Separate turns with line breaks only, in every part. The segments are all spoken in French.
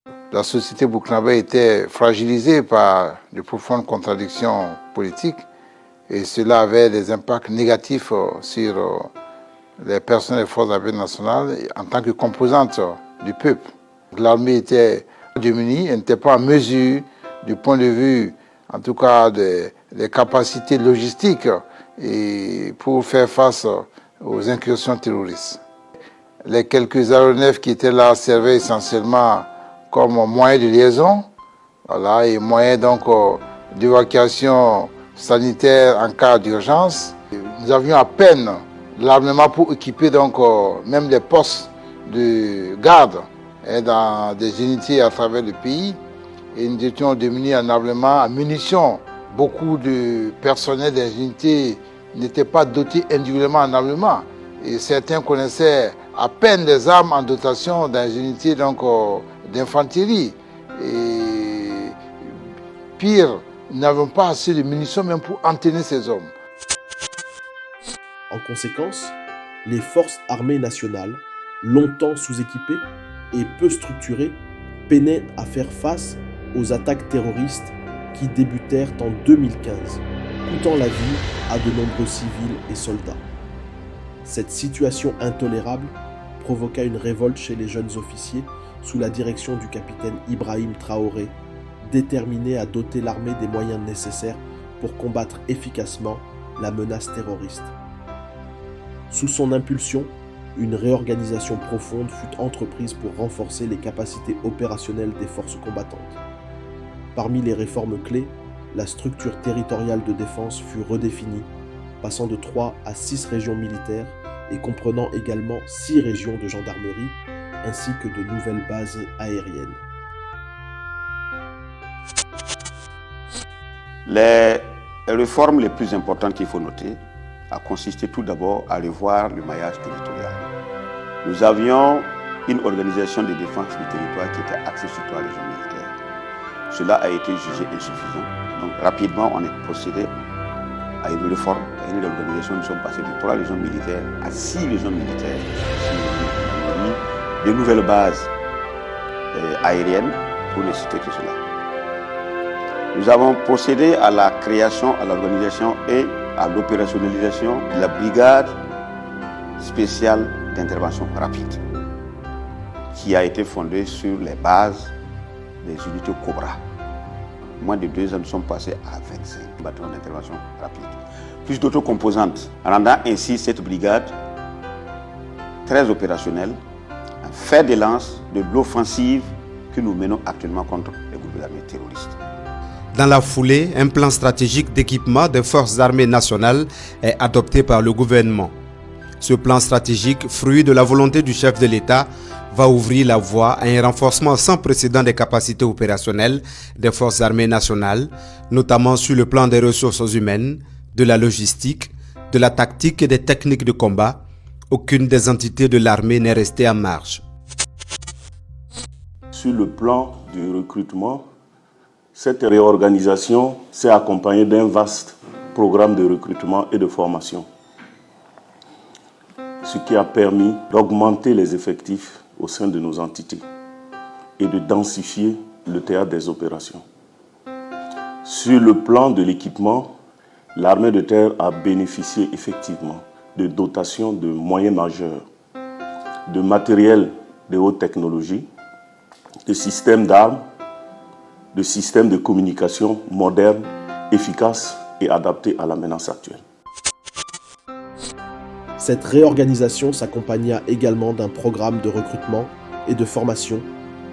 La société burkinabé était fragilisée par de profondes contradictions politiques et cela avait des impacts négatifs sur les personnes des forces armées nationales en tant que composante du peuple. L'armée était démunie, elle n'était pas en mesure, du point de vue, en tout cas, des capacités logistiques et pour faire face aux incursions terroristes. Les quelques aéronefs qui étaient là servaient essentiellement comme moyen de liaison, voilà, et moyen donc d'évacuation sanitaire en cas d'urgence. Nous avions à peine l'armement pour équiper donc même les postes de garde dans des unités à travers le pays. Et nous étions démunis en armement, en munitions. Beaucoup de personnel des unités n'étaient pas dotés individuellement en armement. Et certains connaissaient à peine les armes en dotation dans les unités d'infanterie. Et pire, nous n'avions pas assez de munitions même pour entraîner ces hommes.
En conséquence, les forces armées nationales, longtemps sous-équipées et peu structurées, peinaient à faire face aux attaques terroristes qui débutèrent en 2015, coûtant la vie à de nombreux civils et soldats. Cette situation intolérable provoqua une révolte chez les jeunes officiers sous la direction du capitaine Ibrahim Traoré, déterminé à doter l'armée des moyens nécessaires pour combattre efficacement la menace terroriste. Sous son impulsion, une réorganisation profonde fut entreprise pour renforcer les capacités opérationnelles des forces combattantes. Parmi les réformes clés, la structure territoriale de défense fut redéfinie, passant de 3 à 6 régions militaires et comprenant également 6 régions de gendarmerie, ainsi que de nouvelles bases aériennes.
Les réformes les plus importantes qu'il faut noter a consisté tout d'abord à revoir le maillage territorial. Nous avions une organisation de défense du territoire qui était axée sur 3 régions militaires. Cela a été jugé insuffisant. Donc rapidement, on est procédé à une réforme, à une organisation. Nous sommes passés de 3 régions militaires à 6 régions militaires, 6 régions de nouvelles bases aériennes, pour ne citer que cela. Nous avons procédé à la création, à l'organisation et à l'opérationnalisation de la brigade spéciale d'intervention rapide, qui a été fondée sur les bases des unités Cobra. Moins de 2 ans, nous sommes passés à 25 bataillons d'intervention rapide. Plus d'autres composantes, rendant ainsi cette brigade très opérationnelle, un fer de lance de l'offensive que nous menons actuellement contre les groupes armés terroristes.
Dans la foulée, un plan stratégique d'équipement des forces armées nationales est adopté par le gouvernement. Ce plan stratégique, fruit de la volonté du chef de l'État, va ouvrir la voie à un renforcement sans précédent des capacités opérationnelles des forces armées nationales, notamment sur le plan des ressources humaines, de la logistique, de la tactique et des techniques de combat. Aucune des entités de l'armée n'est restée en marge.
Sur le plan du recrutement, cette réorganisation s'est accompagnée d'un vaste programme de recrutement et de formation, ce qui a permis d'augmenter les effectifs au sein de nos entités et de densifier le théâtre des opérations. Sur le plan de l'équipement, l'armée de terre a bénéficié effectivement de dotations de moyens majeurs, de matériel de haute technologie, de systèmes d'armes, de systèmes de communication modernes, efficaces et adaptés à la menace actuelle.
Cette réorganisation s'accompagna également d'un programme de recrutement et de formation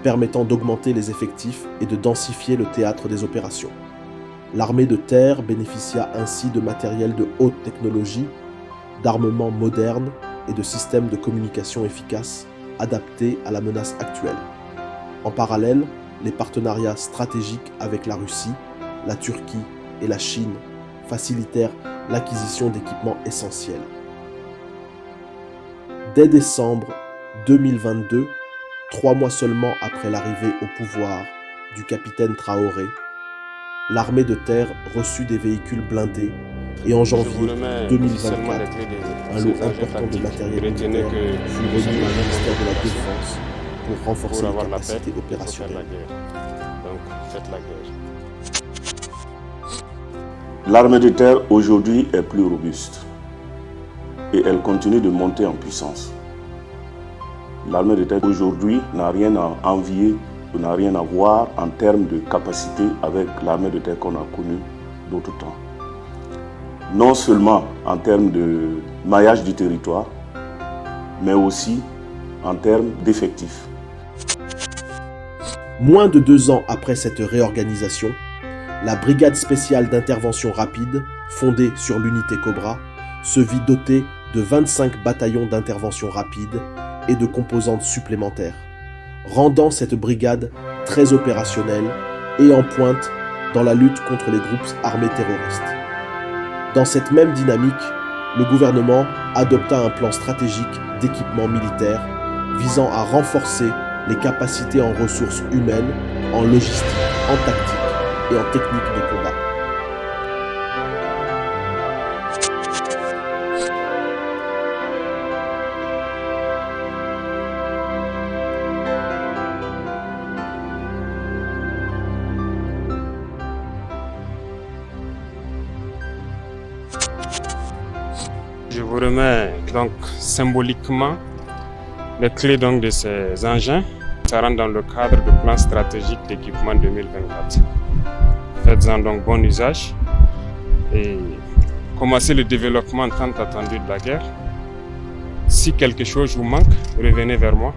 permettant d'augmenter les effectifs et de densifier le théâtre des opérations. L'armée de terre bénéficia ainsi de matériel de haute technologie, d'armements modernes et de systèmes de communication efficaces adaptés à la menace actuelle. En parallèle, les partenariats stratégiques avec la Russie, la Turquie et la Chine facilitèrent l'acquisition d'équipements essentiels. Dès décembre 2022, 3 mois seulement après l'arrivée au pouvoir du capitaine Traoré, l'armée de terre reçut des véhicules blindés et en janvier 2024, un lot important de matériel militaire fut remis au ministère de la Défense pour renforcer
Pour
les
avoir la paix,
capacités
il faut faire
opérationnelles.
la guerre. Donc, faites la guerre.
L'armée de terre aujourd'hui est plus robuste et elle continue de monter en puissance. L'armée de terre aujourd'hui n'a rien à envier ou n'a rien à voir en termes de capacité avec l'armée de terre qu'on a connue d'autres temps. Non seulement en termes de maillage du territoire, mais aussi en termes d'effectifs.
Moins de 2 ans après cette réorganisation, la brigade spéciale d'intervention rapide, fondée sur l'unité Cobra, se vit dotée de 25 bataillons d'intervention rapide et de composantes supplémentaires, rendant cette brigade très opérationnelle et en pointe dans la lutte contre les groupes armés terroristes. Dans cette même dynamique, le gouvernement adopta un plan stratégique d'équipement militaire visant à renforcer les capacités en ressources humaines, en logistique, en tactique et en technique de combat.
Je vous remets donc symboliquement les clés donc de ces engins. Ça rentre dans le cadre du plan stratégique d'équipement 2024. Faites-en donc bon usage et commencez le développement tant attendu de la guerre. Si quelque chose vous manque, revenez vers moi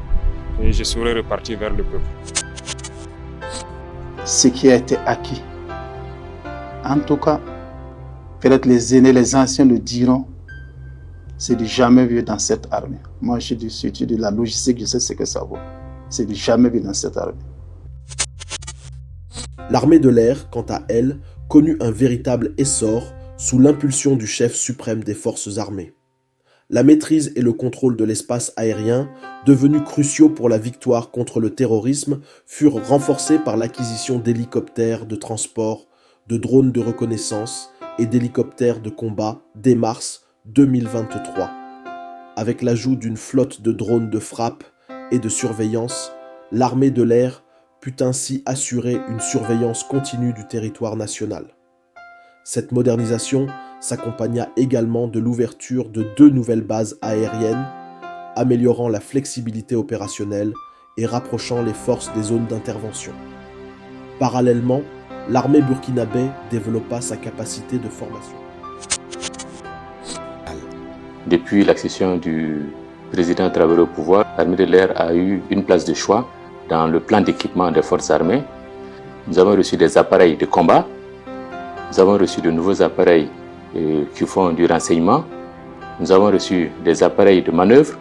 et je serai reparti vers le peuple.
Ce qui a été acquis, en tout cas, peut-être les aînés, les anciens le diront, c'est du jamais vu dans cette armée. Moi, je suis de la logistique, je sais ce que ça vaut. C'est du jamais vu dans cette armée.
L'armée de l'air, quant à elle, connut un véritable essor sous l'impulsion du chef suprême des forces armées. La maîtrise et le contrôle de l'espace aérien, devenus cruciaux pour la victoire contre le terrorisme, furent renforcés par l'acquisition d'hélicoptères de transport, de drones de reconnaissance et d'hélicoptères de combat dès mars 2023. Avec l'ajout d'une flotte de drones de frappe et de surveillance, l'armée de l'air put ainsi assurer une surveillance continue du territoire national. Cette modernisation s'accompagna également de l'ouverture de 2 nouvelles bases aériennes, améliorant la flexibilité opérationnelle et rapprochant les forces des zones d'intervention. Parallèlement, l'armée burkinabé développa sa capacité de formation.
Depuis l'accession du président Traoré au pouvoir, l'armée de l'air a eu une place de choix dans le plan d'équipement des forces armées. Nous avons reçu des appareils de combat, nous avons reçu de nouveaux appareils qui font du renseignement, nous avons reçu des appareils de manœuvre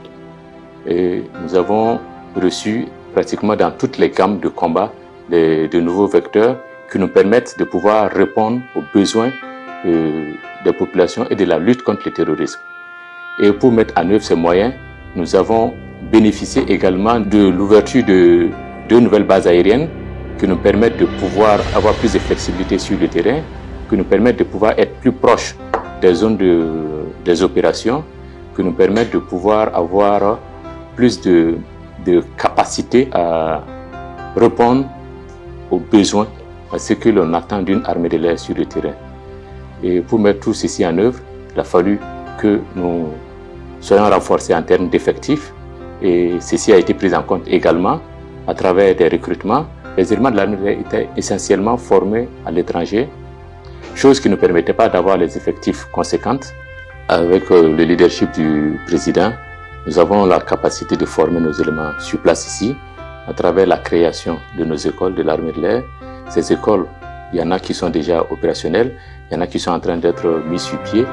et nous avons reçu pratiquement dans toutes les gammes de combat de nouveaux vecteurs qui nous permettent de pouvoir répondre aux besoins des populations et de la lutte contre le terrorisme. Et pour mettre en œuvre ces moyens, nous avons bénéficié également de l'ouverture de 2 nouvelles bases aériennes qui nous permettent de pouvoir avoir plus de flexibilité sur le terrain, qui nous permettent de pouvoir être plus proches des zones des opérations, qui nous permettent de pouvoir avoir plus de capacité à répondre aux besoins, à ce que l'on attend d'une armée de l'air sur le terrain. Et pour mettre tout ceci en œuvre, il a fallu que nous soyons renforcés en termes d'effectifs et ceci a été pris en compte également à travers des recrutements. Les éléments de l'armée étaient essentiellement formés à l'étranger, chose qui ne permettait pas d'avoir les effectifs conséquents. Avec le leadership du président, nous avons la capacité de former nos éléments sur place ici à travers la création de nos écoles de l'armée de l'air. Ces écoles, il y en a qui sont déjà opérationnelles, il y en a qui sont en train d'être mis sur pied,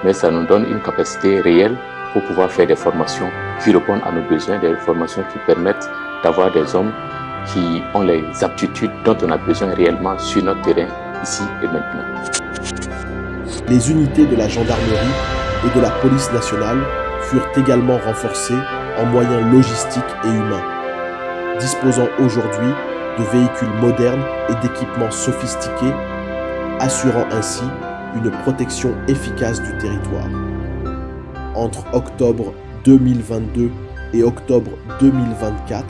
mais ça nous donne une capacité réelle pour pouvoir faire des formations qui répondent à nos besoins, des formations qui permettent d'avoir des hommes qui ont les aptitudes dont on a besoin réellement sur notre terrain, ici et maintenant.
Les unités de la gendarmerie et de la police nationale furent également renforcées en moyens logistiques et humains, disposant aujourd'hui de véhicules modernes et d'équipements sophistiqués, assurant ainsi une protection efficace du territoire. Entre octobre 2022 et octobre 2024,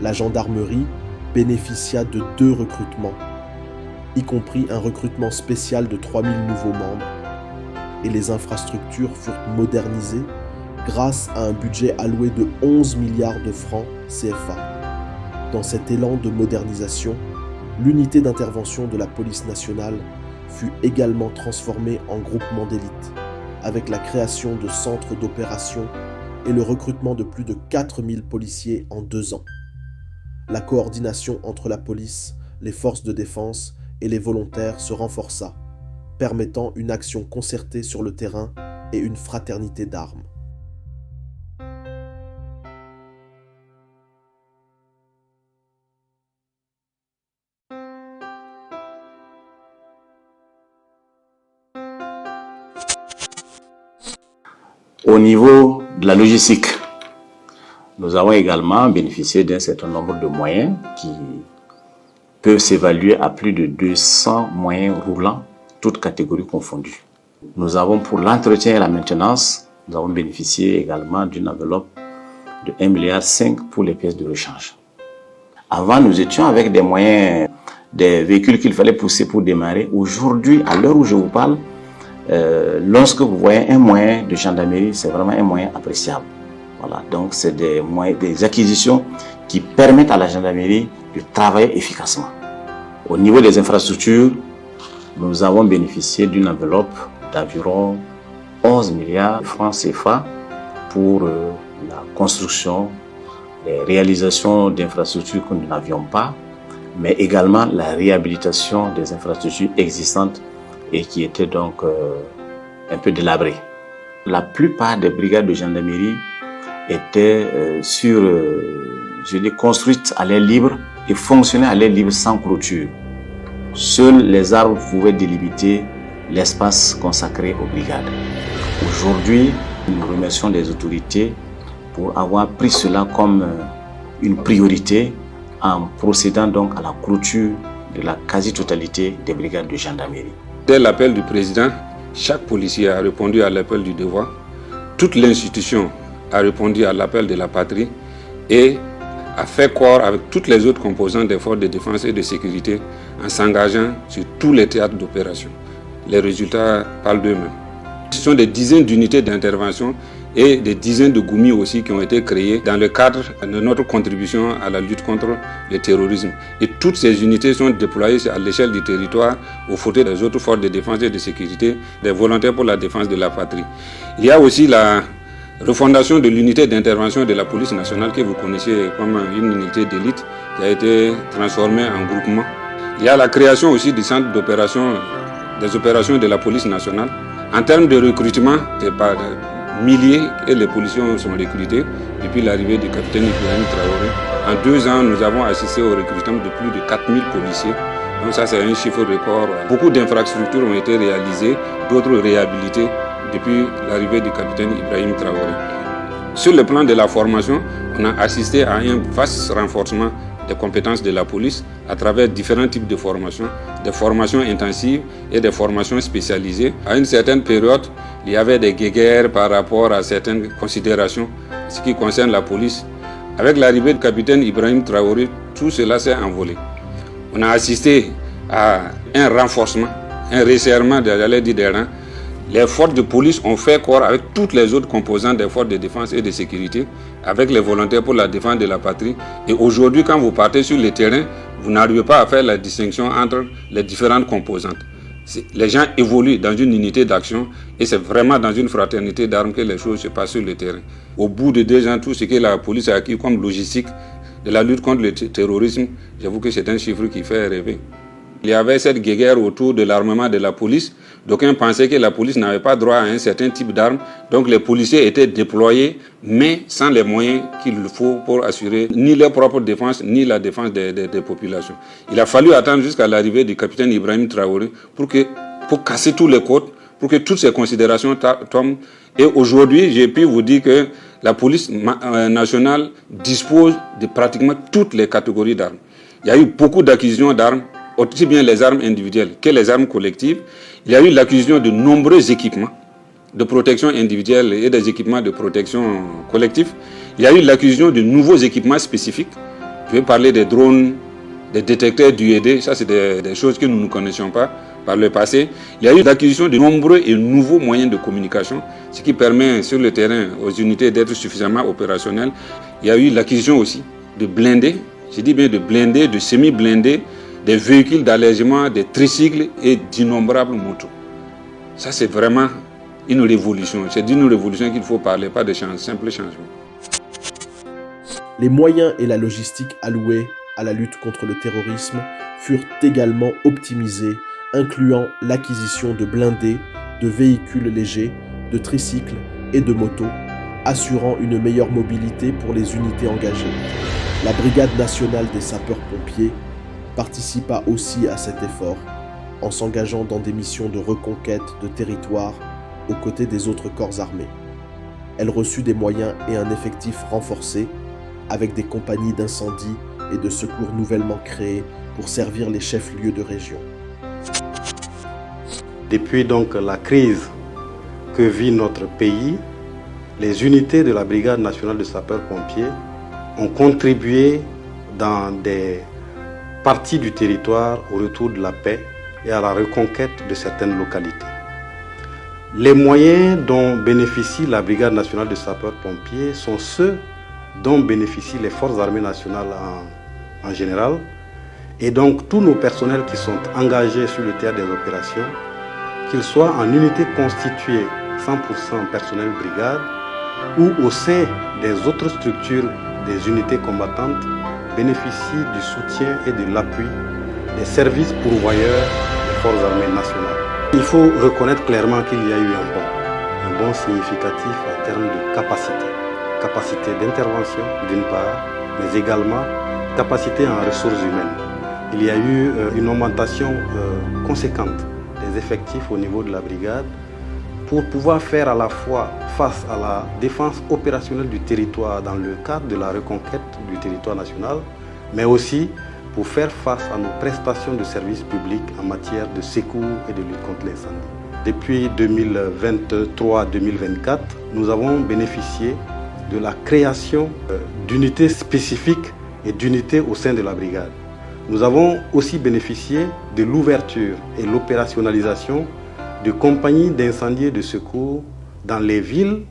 la gendarmerie bénéficia de 2 recrutements, y compris un recrutement spécial de 3000 nouveaux membres, et les infrastructures furent modernisées grâce à un budget alloué de 11 milliards de francs CFA. Dans cet élan de modernisation, l'unité d'intervention de la police nationale fut également transformée en groupement d'élite, avec la création de centres d'opération et le recrutement de plus de 4000 policiers en 2 ans. La coordination entre la police, les forces de défense et les volontaires se renforça, permettant une action concertée sur le terrain et une fraternité d'armes.
Au niveau de la logistique, nous avons également bénéficié d'un certain nombre de moyens qui peuvent s'évaluer à plus de 200 moyens roulants, toutes catégories confondues. Nous avons pour l'entretien et la maintenance, nous avons bénéficié également d'une enveloppe de 1,5 milliard pour les pièces de rechange. Avant, nous étions avec des moyens, des véhicules qu'il fallait pousser pour démarrer. Aujourd'hui, à l'heure où je vous parle, lorsque vous voyez un moyen de gendarmerie, c'est vraiment un moyen appréciable. Voilà, donc c'est des moyens, des acquisitions qui permettent à la gendarmerie de travailler efficacement. Au niveau des infrastructures, nous avons bénéficié d'une enveloppe d'environ 11 milliards de francs CFA pour la construction, les réalisations d'infrastructures que nous n'avions pas, mais également la réhabilitation des infrastructures existantes et qui étaient donc un peu délabrées. La plupart des brigades de gendarmerie étaient construites à l'air libre et fonctionnaient à l'air libre sans clôture. Seuls les arbres pouvaient délimiter l'espace consacré aux brigades. Aujourd'hui, nous remercions les autorités pour avoir pris cela comme une priorité en procédant donc à la clôture de la quasi-totalité des brigades de gendarmerie.
Dès l'appel du président, chaque policier a répondu à l'appel du devoir. Toute l'institution a répondu à l'appel de la patrie et a fait corps avec toutes les autres composantes des forces de défense et de sécurité en s'engageant sur tous les théâtres d'opération. Les résultats parlent d'eux-mêmes. Ce sont des dizaines d'unités d'intervention et des dizaines de GOUMI aussi qui ont été créés dans le cadre de notre contribution à la lutte contre le terrorisme. Et toutes ces unités sont déployées à l'échelle du territoire aux côtés des autres forces de défense et de sécurité, des volontaires pour la défense de la patrie. Il y a aussi la refondation de l'unité d'intervention de la police nationale que vous connaissez comme une unité d'élite qui a été transformée en groupement. Il y a la création aussi du centre d'opération, des opérations de la police nationale. En termes de recrutement, c'est par milliers que les policiers sont recrutés depuis l'arrivée du capitaine Ibrahim Traoré. En 2 ans, nous avons assisté au recrutement de plus de 4000 policiers. Donc ça, c'est un chiffre record. Beaucoup d'infrastructures ont été réalisées, d'autres réhabilitées depuis l'arrivée du capitaine Ibrahim Traoré. Sur le plan de la formation, on a assisté à un vaste renforcement des compétences de la police à travers différents types de formations, des formations intensives et des formations spécialisées. À une certaine période, il y avait des guéguerres par rapport à certaines considérations, ce qui concerne la police. Avec l'arrivée du capitaine Ibrahim Traoré, tout cela s'est envolé. On a assisté à un renforcement, un resserrement des rangs. Les forces de police ont fait corps avec toutes les autres composantes des forces de défense et de sécurité, avec les volontaires pour la défense de la patrie. Et aujourd'hui, quand vous partez sur le terrain, vous n'arrivez pas à faire la distinction entre les différentes composantes. Les gens évoluent dans une unité d'action et c'est vraiment dans une fraternité d'armes que les choses se passent sur le terrain. Au bout de 2 ans, tout ce que la police a acquis comme logistique de la lutte contre le terrorisme, j'avoue que c'est un chiffre qui fait rêver. Il y avait cette guéguerre autour de l'armement de la police. D'aucuns pensaient que la police n'avait pas droit à un certain type d'armes. Donc les policiers étaient déployés, mais sans les moyens qu'il faut pour assurer ni leur propre défense, ni la défense des populations. Il a fallu attendre jusqu'à l'arrivée du capitaine Ibrahim Traoré pour casser tous les codes, pour que toutes ces considérations tombent. Et aujourd'hui, j'ai pu vous dire que la police nationale dispose de pratiquement toutes les catégories d'armes. Il y a eu beaucoup d'acquisitions d'armes, aussi bien les armes individuelles que les armes collectives. Il y a eu l'acquisition de nombreux équipements de protection individuelle et des équipements de protection collective. Il y a eu l'acquisition de nouveaux équipements spécifiques Je vais parler des drones, des détecteurs d'UED, ça c'est des choses que nous ne connaissions pas par le passé. Il y a eu l'acquisition de nombreux et nouveaux moyens de communication, ce qui permet sur le terrain aux unités d'être suffisamment opérationnelles. Il y a eu l'acquisition aussi de blindés, je dis bien de blindés, de semi-blindés, des véhicules d'allègement, des tricycles et d'innombrables motos. Ça c'est vraiment une révolution. C'est d'une révolution qu'il faut parler, pas de simple changement.
Les moyens et la logistique alloués à la lutte contre le terrorisme furent également optimisés, incluant l'acquisition de blindés, de véhicules légers, de tricycles et de motos, assurant une meilleure mobilité pour les unités engagées. La Brigade nationale des sapeurs-pompiers participa aussi à cet effort, en s'engageant dans des missions de reconquête de territoire aux côtés des autres corps armés. Elle reçut des moyens et un effectif renforcé, avec des compagnies d'incendie et de secours nouvellement créées pour servir les chefs-lieux de région.
Depuis donc la crise que vit notre pays, les unités de la Brigade nationale de sapeurs-pompiers ont contribué dans des parties du territoire au retour de la paix et à la reconquête de certaines localités. Les moyens dont bénéficie la Brigade nationale de sapeurs-pompiers sont ceux dont bénéficient les forces armées nationales en général, et donc tous nos personnels qui sont engagés sur le théâtre des opérations, qu'ils soient en unité constituée 100% personnel brigade ou au sein des autres structures des unités combattantes, bénéficient du soutien et de l'appui des services pourvoyeurs des forces armées nationales. Il faut reconnaître clairement qu'il y a eu un bond significatif en termes de capacité d'intervention d'une part, mais également capacité en ressources humaines. Il y a eu une augmentation conséquente des effectifs au niveau de la brigade pour pouvoir faire à la fois face à la défense opérationnelle du territoire dans le cadre de la reconquête du territoire national, mais aussi pour faire face à nos prestations de services publics en matière de secours et de lutte contre l'incendie. Depuis 2023-2024, nous avons bénéficié de la création d'unités spécifiques et d'unités au sein de la brigade. Nous avons aussi bénéficié de l'ouverture et l'opérationnalisation de compagnies d'incendie et de secours dans les villes,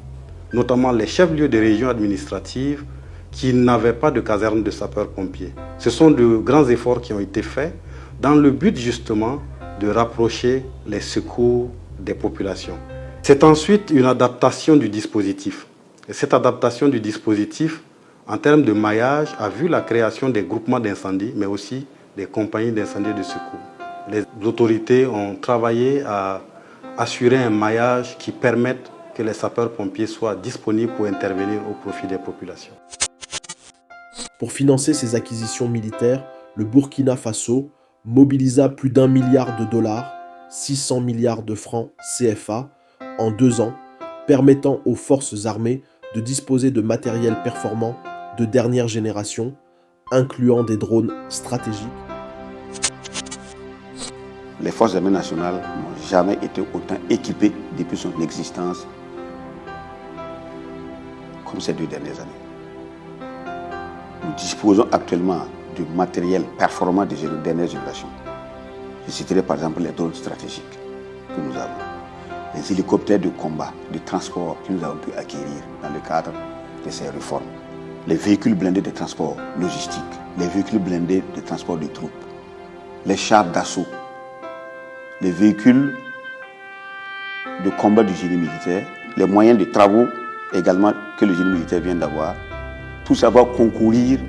notamment les chefs-lieux de régions administratives qui n'avaient pas de caserne de sapeurs-pompiers. Ce sont de grands efforts qui ont été faits dans le but justement de rapprocher les secours des populations. C'est ensuite une adaptation du dispositif. Et cette adaptation du dispositif, en termes de maillage, a vu la création des groupements d'incendie, mais aussi des compagnies d'incendie et de secours. Les autorités ont travaillé à assurer un maillage qui permette que les sapeurs-pompiers soient disponibles pour intervenir au profit des populations.
Pour financer ces acquisitions militaires, le Burkina Faso mobilisa plus d'1 milliard de dollars, 600 milliards de francs CFA, en 2 ans, permettant aux forces armées de disposer de matériel performant de dernière génération, incluant des drones stratégiques.
Les forces armées nationales n'ont jamais été autant équipées depuis son existence comme ces 2 dernières années. Nous disposons actuellement du matériel performant des dernières générations. Je citerai par exemple les drones stratégiques que nous avons, les hélicoptères de combat, de transport que nous avons pu acquérir dans le cadre de ces réformes, les véhicules blindés de transport logistique, les véhicules blindés de transport de troupes, les chars d'assaut, les véhicules de combat du génie militaire, les moyens de travaux également que le génie militaire vient d'avoir. Tout ça va concourir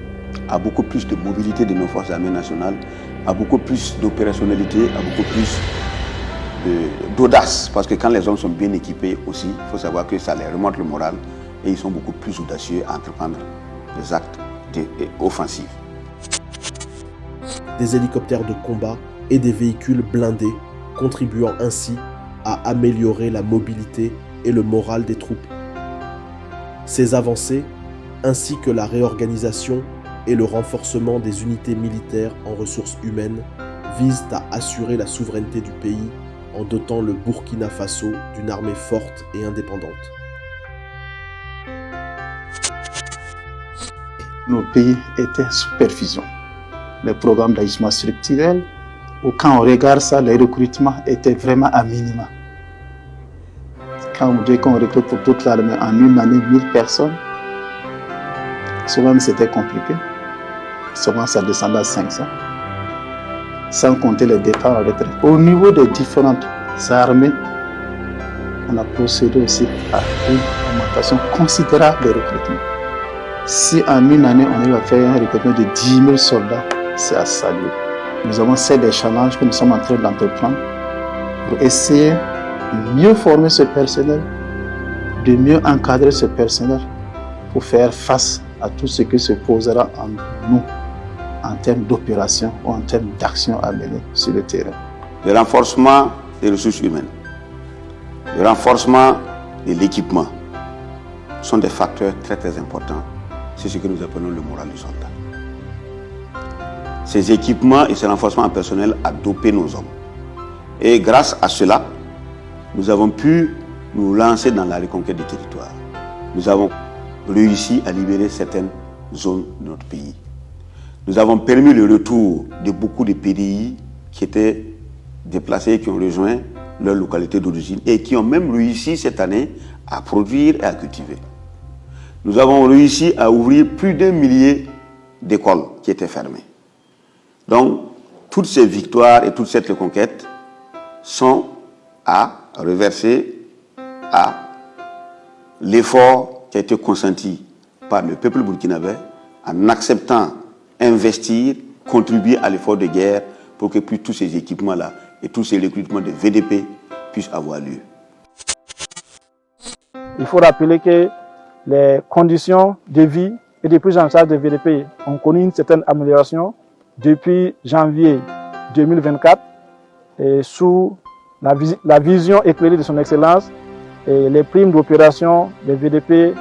à beaucoup plus de mobilité de nos forces armées nationales, à beaucoup plus d'opérationnalité, à beaucoup plus d'audace. Parce que quand les hommes sont bien équipés aussi, il faut savoir que ça leur remonte le moral et ils sont beaucoup plus audacieux à entreprendre des actes offensifs.
Des hélicoptères de combat et des véhicules blindés, contribuant ainsi à améliorer la mobilité et le moral des troupes. Ces avancées, ainsi que la réorganisation et le renforcement des unités militaires en ressources humaines, visent à assurer la souveraineté du pays en dotant le Burkina Faso d'une armée forte et indépendante.
nos pays étaient sous perfusion. Les programmes d'ajustement structurel, ou quand on regarde ça, les recrutements étaient vraiment à minima. Quand on dit qu'on recrute pour toute l'armée en une année 1000 personnes, souvent c'était compliqué. Souvent ça descendait à 500. Sans compter les départs en retraite. Au niveau des différentes armées, on a procédé aussi à une augmentation considérable des recrutements. Si en une année, on arrive à faire un recrutement de 10 000 soldats, c'est à saluer. Nous avons des challenges que nous sommes en train d'entreprendre pour essayer de mieux former ce personnel, de mieux encadrer ce personnel pour faire face à tout ce qui se posera en nous en termes d'opération ou en termes d'action à mener sur le terrain.
Le renforcement des ressources humaines, le renforcement de l'équipement sont des facteurs très très importants. C'est ce que nous appelons le moral du soldat. Ces équipements et ce renforcement en personnel a dopé nos hommes. Et grâce à cela, nous avons pu nous lancer dans la reconquête du territoire. Nous avons réussi à libérer certaines zones de notre pays. Nous avons permis le retour de beaucoup de PDI qui étaient déplacés et qui ont rejoint leur localité d'origine et qui ont même réussi cette année à produire et à cultiver. Nous avons réussi à ouvrir plus d'1 millier d'écoles qui étaient fermées. Donc, toutes ces victoires et toute cette reconquête sont à reverser à l'effort qui a été consenti par le peuple burkinabé en acceptant investir, contribuer à l'effort de guerre pour que tous ces équipements-là et tous ces recrutements de VDP puissent avoir lieu.
Il faut rappeler que les conditions de vie et de prise en charge des VDP ont connu une certaine amélioration depuis janvier 2024 et sous la vision éclairée de son Excellence. Et les primes d'opération des VDP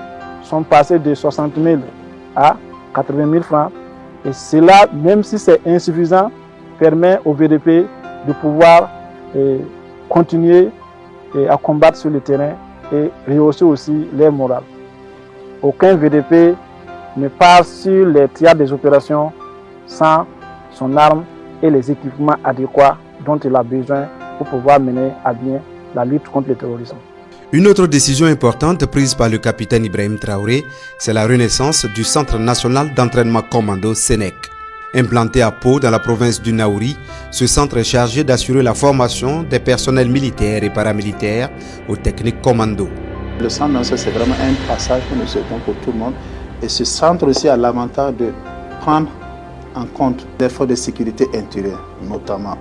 sont passées de 60 000 à 80 000 francs. Et cela, même si c'est insuffisant, permet aux VDP de pouvoir continuer à combattre sur le terrain et rehausser aussi leur morale. Aucun VDP ne part sur les théâtres des opérations sans son arme et les équipements adéquats dont il a besoin pour pouvoir mener à bien la lutte contre le terrorisme.
Une autre décision importante prise par le capitaine Ibrahim Traoré, c'est la renaissance du Centre national d'entraînement commando SENEC. Implanté à Pau dans la province du Naouri, ce centre est chargé d'assurer la formation des personnels militaires et paramilitaires aux techniques commando.
Le centre national, c'est vraiment un passage que nous souhaitons pour tout le monde. Et ce centre aussi a l'avantage de prendre en compte l'effort de sécurité intérieure, notamment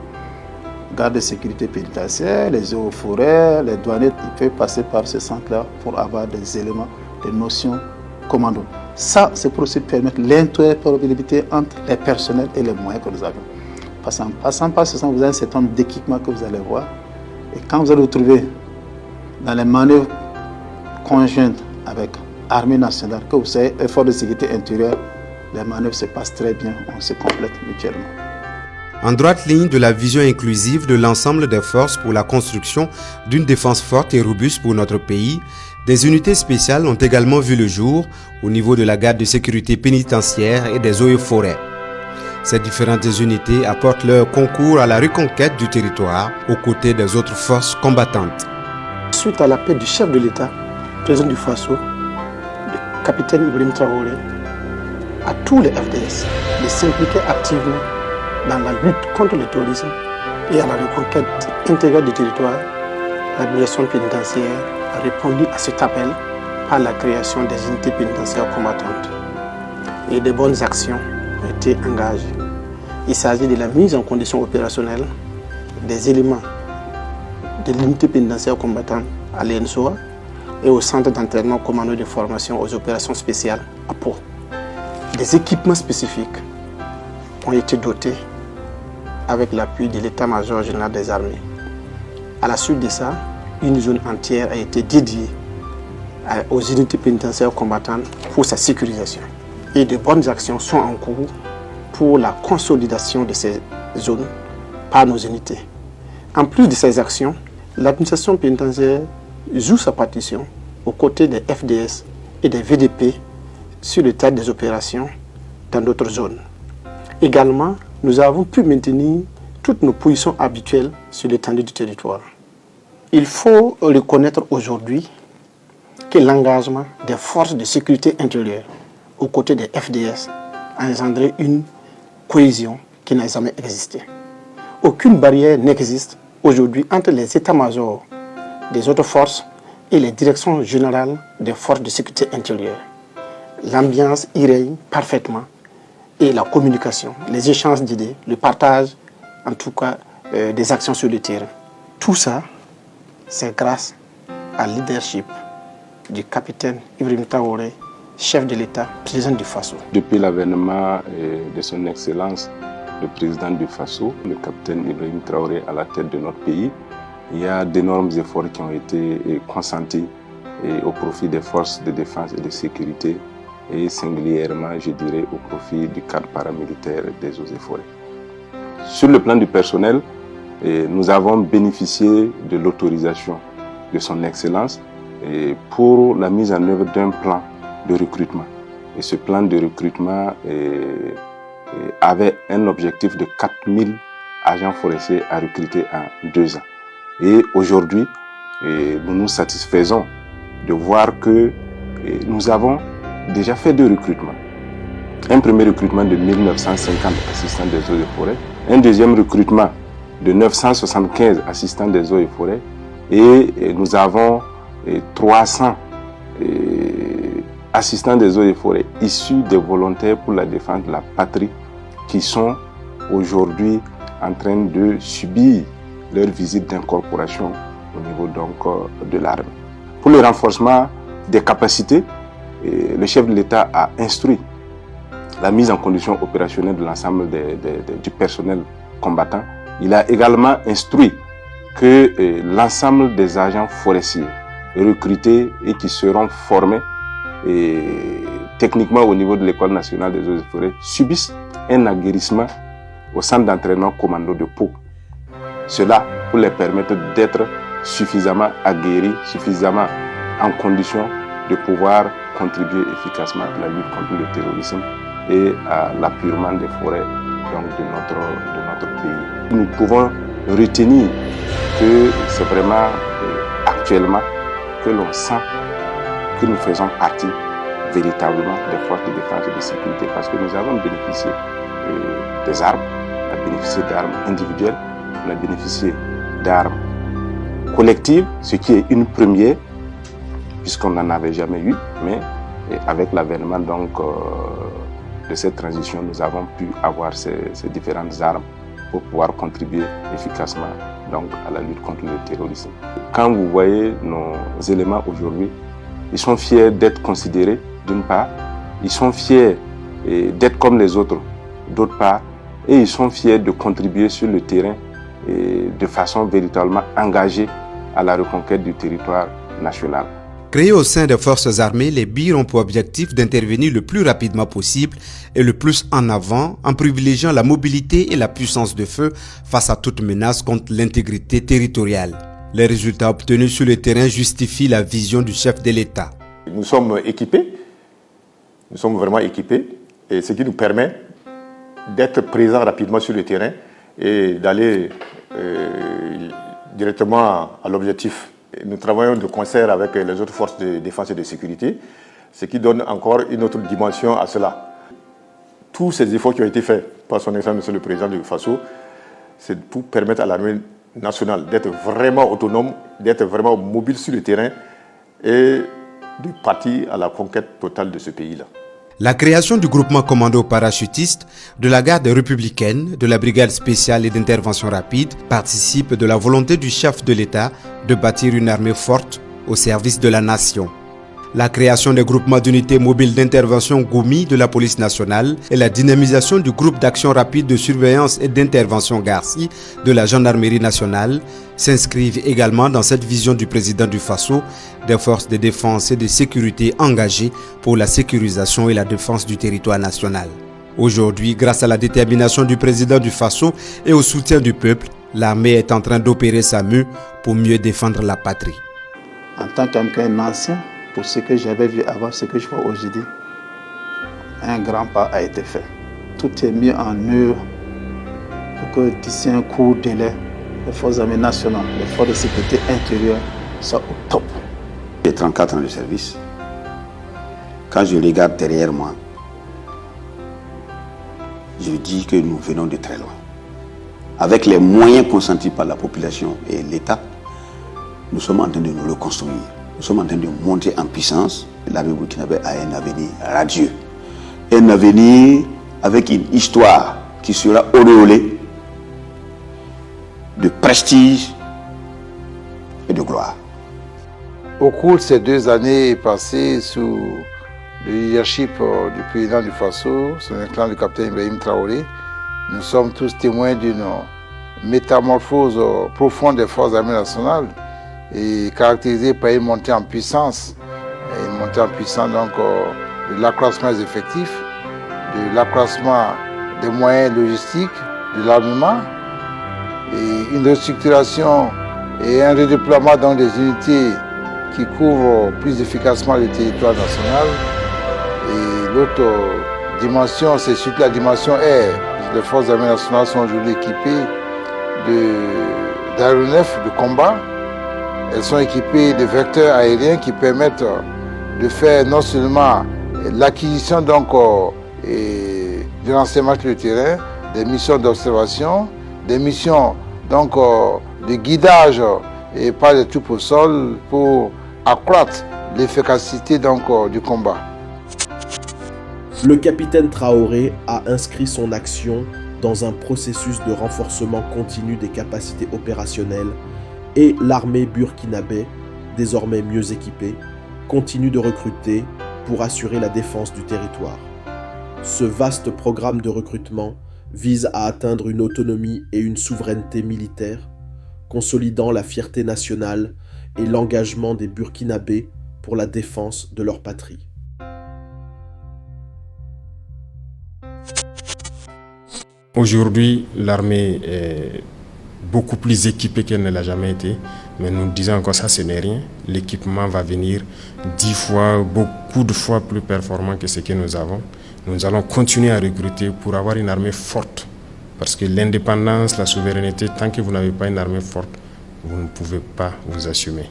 garde de sécurité pénitentiaire, les eaux forêts, les douaniers, ils peuvent passer par ce centre-là pour avoir des éléments, des notions commando. Ça, c'est pour aussi permettre l'interopérabilité entre les personnels et les moyens que nous avons. Parce qu'en passant par ce centre, vous avez un certain nombre d'équipements que vous allez voir. Et quand vous allez vous trouver dans les manœuvres conjointes avec l'armée nationale, que vous savez, effort de sécurité intérieure, les manœuvres se passent très bien, on se complète mutuellement.
En droite ligne de la vision inclusive de l'ensemble des forces pour la construction d'une défense forte et robuste pour notre pays, des unités spéciales ont également vu le jour au niveau de la garde de sécurité pénitentiaire et des eaux et forêts. Ces différentes unités apportent leur concours à la reconquête du territoire aux côtés des autres forces combattantes.
Suite à l'appel du chef de l'État, président du FASO, le capitaine Ibrahim Traoré, à tous les FDS de s'impliquer activement dans la lutte contre le terrorisme et à la reconquête intégrale du territoire, l'administration pénitentiaire a répondu à cet appel par la création des unités pénitentiaires combattantes. Et de bonnes actions ont été engagées. Il s'agit de la mise en condition opérationnelle des éléments de l'unité pénitentiaire combattante à l'ENSOA et au centre d'entraînement commando de formation aux opérations spéciales à Pau. Des équipements spécifiques ont été dotés avec l'appui de l'état-major général des armées. À la suite de ça, une zone entière a été dédiée aux unités pénitentiaires combattantes pour sa sécurisation. Et de bonnes actions sont en cours pour la consolidation de ces zones par nos unités. En plus de ces actions, l'administration pénitentiaire joue sa partition aux côtés des FDS et des VDP sur le théâtre des opérations dans d'autres zones. Également, nous avons pu maintenir toutes nos positions habituelles sur l'étendue du territoire. Il faut reconnaître aujourd'hui que l'engagement des forces de sécurité intérieure aux côtés des FDS a engendré une cohésion qui n'a jamais existé. Aucune barrière n'existe aujourd'hui entre les états-majors des autres forces et les directions générales des forces de sécurité intérieure. L'ambiance y règne parfaitement et la communication, les échanges d'idées, le partage, en tout cas, des actions sur le terrain. Tout ça, c'est grâce à leadership du capitaine Ibrahim Traoré, chef de l'État, président du Faso.
Depuis l'avènement de son Excellence, le président du Faso, le capitaine Ibrahim Traoré à la tête de notre pays, il y a d'énormes efforts qui ont été consentis au profit des forces de défense et de sécurité et singulièrement, je dirais, au profit du cadre paramilitaire des eaux et forêts. Sur le plan du personnel, nous avons bénéficié de l'autorisation de son Excellence pour la mise en œuvre d'un plan de recrutement. Et ce plan de recrutement avait un objectif de 4000 agents forestiers à recruter en 2 ans. Et aujourd'hui, nous nous satisfaisons de voir que nous avons déjà fait 2 recrutements. Un premier recrutement de 1950 assistants des eaux et forêts, un deuxième recrutement de 975 assistants des eaux et forêts, et nous avons 300 assistants des eaux et forêts issus des volontaires pour la défense de la patrie qui sont aujourd'hui en train de subir leur visite d'incorporation au niveau donc de l'armée. Pour le renforcement des capacités, le chef de l'État a instruit la mise en condition opérationnelle de l'ensemble du personnel combattant. Il a également instruit que l'ensemble des agents forestiers recrutés et qui seront formés techniquement au niveau de l'École nationale des eaux et forêts subissent un aguerrissement au centre d'entraînement commando de Pau. Cela pour les permettre d'être suffisamment aguerris, suffisamment en condition de pouvoir contribuer efficacement à la lutte contre le terrorisme et à l'appurement des forêts donc, de notre pays. Nous pouvons retenir que c'est vraiment actuellement que l'on sent que nous faisons partie véritablement des forces de défense et de sécurité parce que nous avons bénéficié des armes, on a bénéficié d'armes individuelles, on a bénéficié d'armes collectives, ce qui est une première puisqu'on n'en avait jamais eu, mais avec l'avènement donc de cette transition, nous avons pu avoir ces différentes armes pour pouvoir contribuer efficacement donc, à la lutte contre le terrorisme. Quand vous voyez nos éléments aujourd'hui, ils sont fiers d'être considérés d'une part, ils sont fiers d'être comme les autres d'autre part, et ils sont fiers de contribuer sur le terrain de façon véritablement engagée à la reconquête du territoire national.
Créés au sein des forces armées, les BIR ont pour objectif d'intervenir le plus rapidement possible et le plus en avant en privilégiant la mobilité et la puissance de feu face à toute menace contre l'intégrité territoriale. Les résultats obtenus sur le terrain justifient la vision du chef de l'État.
Nous sommes équipés, nous sommes vraiment équipés, et ce qui nous permet d'être présents rapidement sur le terrain et d'aller directement à l'objectif. Nous travaillons de concert avec les autres forces de défense et de sécurité, ce qui donne encore une autre dimension à cela. Tous ces efforts qui ont été faits par son Excellence, Monsieur le Président du Faso, c'est pour permettre à l'armée nationale d'être vraiment autonome, d'être vraiment mobile sur le terrain et de partir à la conquête totale de ce pays-là.
La création du groupement commando parachutiste, de la garde républicaine, de la brigade spéciale et d'intervention rapide participe de la volonté du chef de l'État de bâtir une armée forte au service de la nation. La création des groupements d'unités mobiles d'intervention GOUMI de la police nationale et la dynamisation du groupe d'action rapide de surveillance et d'intervention GARCI de la gendarmerie nationale s'inscrivent également dans cette vision du président du Faso des forces de défense et de sécurité engagées pour la sécurisation et la défense du territoire national. Aujourd'hui, grâce à la détermination du président du Faso et au soutien du peuple, l'armée est en train d'opérer sa mue pour mieux défendre la patrie.
En tant qu'un ancien, pour ce que j'avais vu avant, ce que je vois aujourd'hui, un grand pas a été fait. Tout est mis en œuvre pour que d'ici un court délai, les forces armées nationales, les forces de sécurité intérieure soient au top.
J'ai 34 ans de service. Quand je regarde derrière moi, je dis que nous venons de très loin. Avec les moyens consentis par la population et l'État, nous sommes en train de nous reconstruire. Nous sommes en train de monter en puissance. L'armée burkinabé a un avenir radieux. Un avenir avec une histoire qui sera auréolée de prestige et de gloire.
Au cours de ces 2 années passées sous le leadership du président du Faso, son excellence le capitaine Ibrahim Traoré, nous sommes tous témoins d'une métamorphose profonde des forces armées nationales et caractérisée par une montée en puissance. Une montée en puissance donc de l'accroissement des effectifs, de l'accroissement des moyens logistiques, de l'armement, et une restructuration et un redéploiement dans des unités qui couvrent plus efficacement le territoire national. Et l'autre dimension, c'est surtout la dimension air. Les forces armées nationales sont aujourd'hui équipées d'aéronefs de combat. Elles sont équipées de vecteurs aériens qui permettent de faire non seulement l'acquisition du renseignement sur le terrain, des missions d'observation, des missions de guidage et par les troupes au sol pour accroître l'efficacité du combat.
Le capitaine Traoré a inscrit son action dans un processus de renforcement continu des capacités opérationnelles et l'armée burkinabé, désormais mieux équipée, continue de recruter pour assurer la défense du territoire. Ce vaste programme de recrutement vise à atteindre une autonomie et une souveraineté militaire, consolidant la fierté nationale et l'engagement des Burkinabés pour la défense de leur patrie.
Aujourd'hui, l'armée est beaucoup plus équipée qu'elle ne l'a jamais été, mais nous disons encore ça, ce n'est rien. L'équipement va venir 10 fois, beaucoup de fois plus performant que ce que nous avons. Nous allons continuer à recruter pour avoir une armée forte, parce que l'indépendance, la souveraineté, tant que vous n'avez pas une armée forte, vous ne pouvez pas vous assumer.